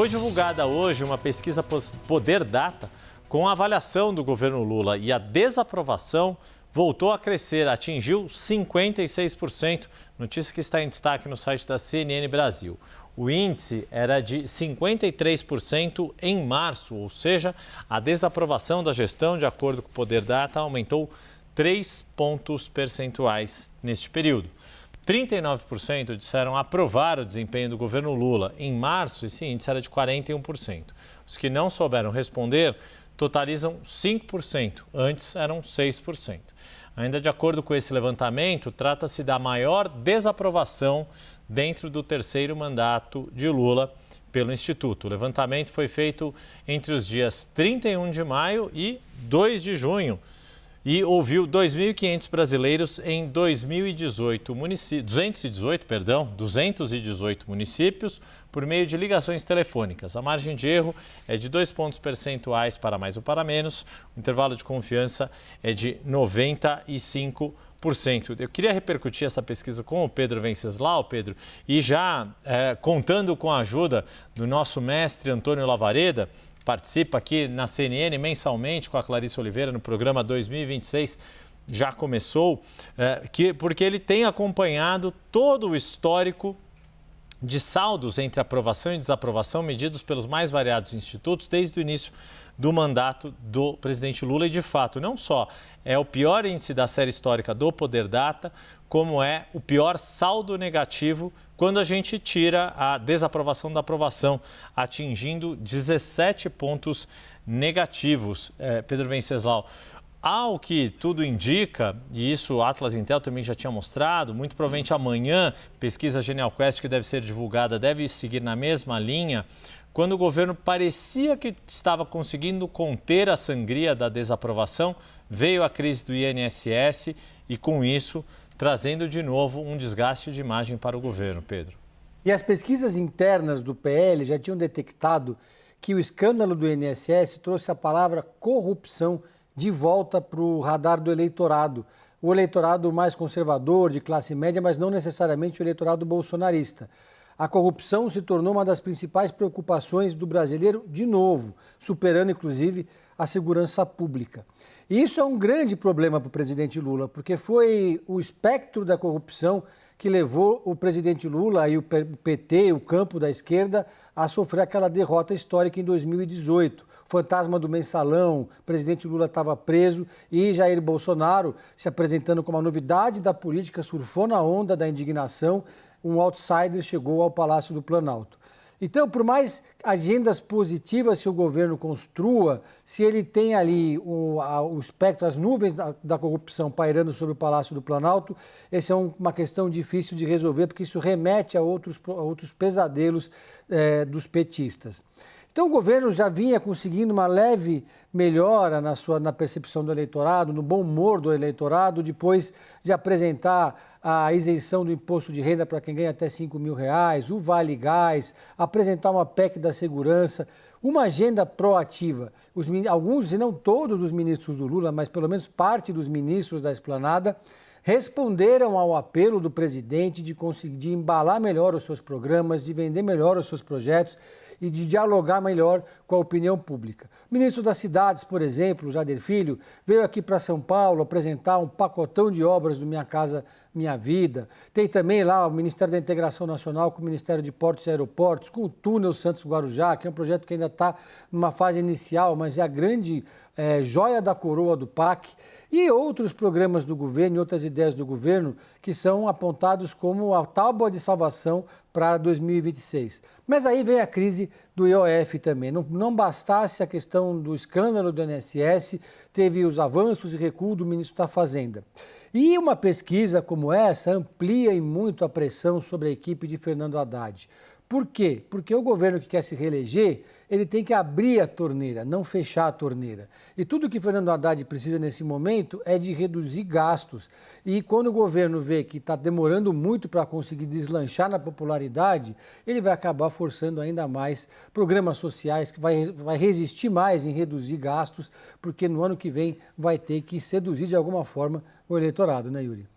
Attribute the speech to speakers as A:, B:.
A: Foi divulgada hoje uma pesquisa Poder Data com a avaliação do governo Lula e a desaprovação voltou a crescer, atingiu 56%, notícia que está em destaque no site da CNN Brasil. O índice era de 53% em março, ou seja, a desaprovação da gestão, de acordo com o Poder Data, aumentou 3 pontos percentuais neste período. 39% disseram aprovar o desempenho do governo Lula. Em março, esse índice era de 41%. Os que não souberam responder totalizam 5%, antes eram 6%. Ainda de acordo com esse levantamento, trata-se da maior desaprovação dentro do terceiro mandato de Lula pelo Instituto. O levantamento foi feito entre os dias 31 de maio e 2 de junho e ouviu 2.500 brasileiros em 218 municípios por meio de ligações telefônicas. A margem de erro é de 2 pontos percentuais para mais ou para menos. O intervalo de confiança é de 95%. Eu queria repercutir essa pesquisa com o Pedro Venceslau, Pedro, e já contando com a ajuda do nosso mestre Antônio Lavareda, participa aqui na CNN mensalmente com a Clarice Oliveira no programa 2026, já começou, porque ele tem acompanhado todo o histórico de saldos entre aprovação e desaprovação medidos pelos mais variados institutos desde o início do mandato do presidente Lula e, de fato, não só é o pior índice da série histórica do Poder Data, como é o pior saldo negativo quando a gente tira a desaprovação da aprovação, atingindo 17 pontos negativos. Pedro Venceslau, ao que tudo indica, e isso o Atlas Intel também já tinha mostrado, muito provavelmente amanhã, pesquisa Genial Quest que deve ser divulgada, deve seguir na mesma linha, quando o governo parecia que estava conseguindo conter a sangria da desaprovação, veio a crise do INSS e, com isso, trazendo de novo um desgaste de imagem para o governo, Pedro.
B: E as pesquisas internas do PL já tinham detectado que o escândalo do INSS trouxe a palavra corrupção de volta para o radar do eleitorado. O eleitorado mais conservador, de classe média, mas não necessariamente o eleitorado bolsonarista. A corrupção se tornou uma das principais preocupações do brasileiro, de novo, superando inclusive a segurança pública. E isso é um grande problema para o presidente Lula, porque foi o espectro da corrupção que levou o presidente Lula e o PT, o campo da esquerda, a sofrer aquela derrota histórica em 2018. O fantasma do mensalão, o presidente Lula estava preso e Jair Bolsonaro, se apresentando como a novidade da política, surfou na onda da indignação. Um outsider chegou ao Palácio do Planalto. Então, por mais agendas positivas que o governo construa, se ele tem ali o espectro, as nuvens da corrupção pairando sobre o Palácio do Planalto, essa é uma questão difícil de resolver, porque isso remete a outros pesadelos dos petistas. Então, o governo já vinha conseguindo uma leve melhora na percepção do eleitorado, no bom humor do eleitorado, depois de apresentar a isenção do imposto de renda para quem ganha até R$5 mil, o Vale Gás, apresentar uma PEC da segurança, uma agenda proativa. Alguns, e não todos os ministros do Lula, mas pelo menos parte dos ministros da esplanada, responderam ao apelo do presidente de conseguir embalar melhor os seus programas, de vender melhor os seus projetos e de dialogar melhor com a opinião pública. O ministro das Cidades, por exemplo, Jader Filho, veio aqui para São Paulo apresentar um pacotão de obras do Minha Casa Minha Vida. Tem também lá o Ministério da Integração Nacional com o Ministério de Portos e Aeroportos, com o túnel Santos-Guarujá, que é um projeto que ainda está numa fase inicial, mas é a grande joia da coroa do PAC. E outros programas do governo e outras ideias do governo que são apontados como a tábua de salvação para 2026. Mas aí vem a crise do IOF também. Não bastasse a questão do escândalo do INSS, teve os avanços e recuo do ministro da Fazenda. E uma pesquisa como essa amplia e muito a pressão sobre a equipe de Fernando Haddad. Por quê? Porque o governo que quer se reeleger, ele tem que abrir a torneira, não fechar a torneira. E tudo que Fernando Haddad precisa nesse momento é de reduzir gastos. E quando o governo vê que está demorando muito para conseguir deslanchar na popularidade, ele vai acabar forçando ainda mais programas sociais, que vai resistir mais em reduzir gastos, porque no ano que vem vai ter que seduzir de alguma forma o eleitorado, né, Yuri?